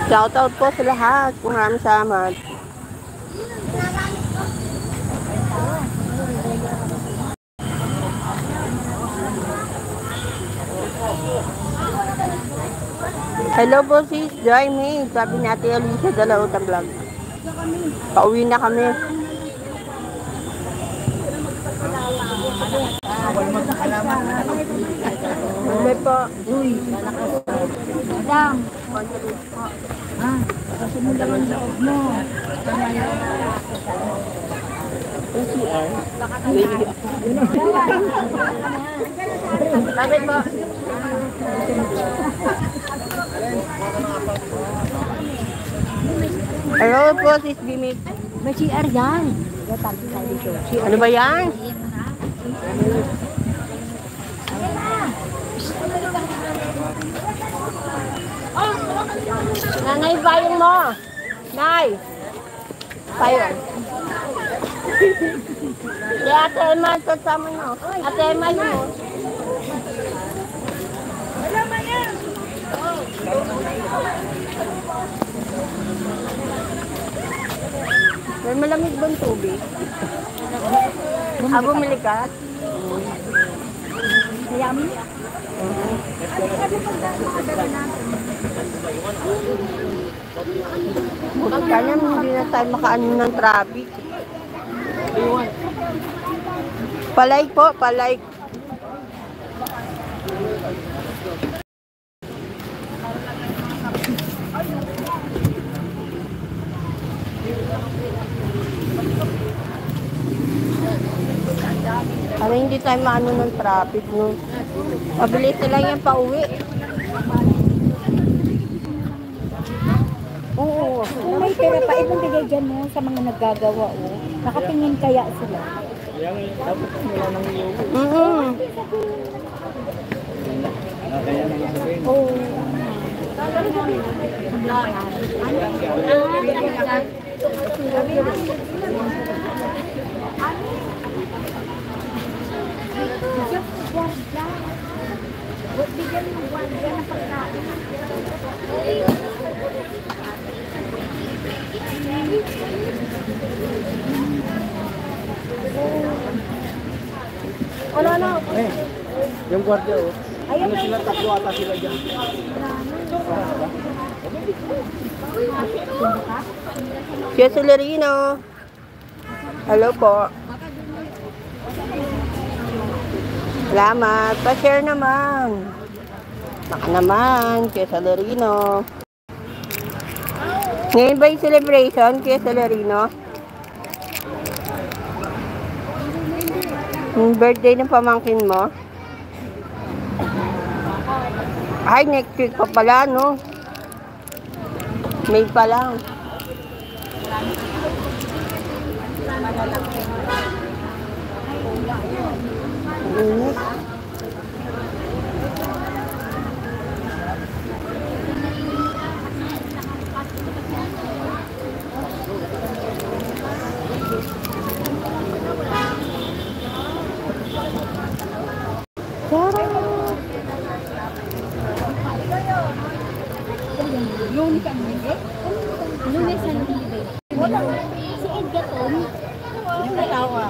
Shoutout po sa lahat. Maraming salamat. Hello po sis, Joy May. Sabi natin Alicia Dalauta Vlog. Pauwi na kami. Hello po. Madam. Kasi mo lang ang loob mo. Bakit po? Hello po, sis Bimit. May CR yan. Ano ba yan? Nanay, payong mo. Nay. Payong. Si Ate Emma, kasama nyo. Ate Emma mo. May malamig bang tubig? Bumili ka? Kaya mo? Kaya hindi na tayo makaano ng traffic. Palike po, palike. Para hindi tayo maano ng traffic, no? Mabilis na lang yan pauwi. Oo. Kung may pera pa, ibang bigay dyan mo sa mga naggagawa. Oh. Nakatingin kaya sila. Dapat nila nang iyo. Kaya naman sabihin. Oh. Wala na. Yung gwardiya oh. Ano sila, tatlo ata sila dyan. Kuya Celerino. Hello po. Salamat. Pa-share naman. Baka naman, Kuya Celerino. Ngayon ba yung celebration, Kuya Celerino? Yung birthday ng pamangkin mo? Ay, next week pa pala, no? May pa lang. Init. Lunes ang libre. Si Edgar Tom, yung natawa.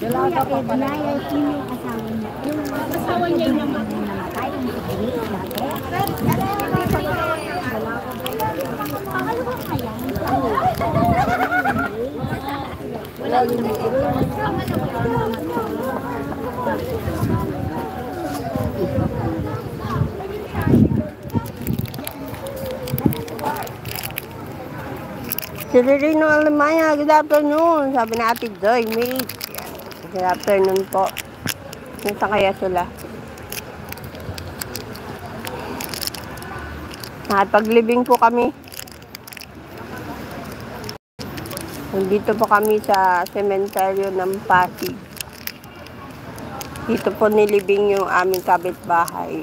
Kuya Edna, yung asawa niya. Yung asawa niya yung namatay, yung sigurito dati. Ano ba kaya? Wala yung Celerino Alemania, good afternoon. Sabi na Ate Joy, mate. Good afternoon po. Nasa kaya sila? Nakapaglibing po kami. Dito po kami sa sementeryo ng Pasig. Dito po nilibing yung aming kapitbahay.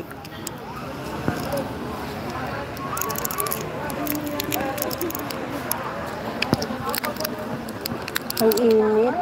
Ang init.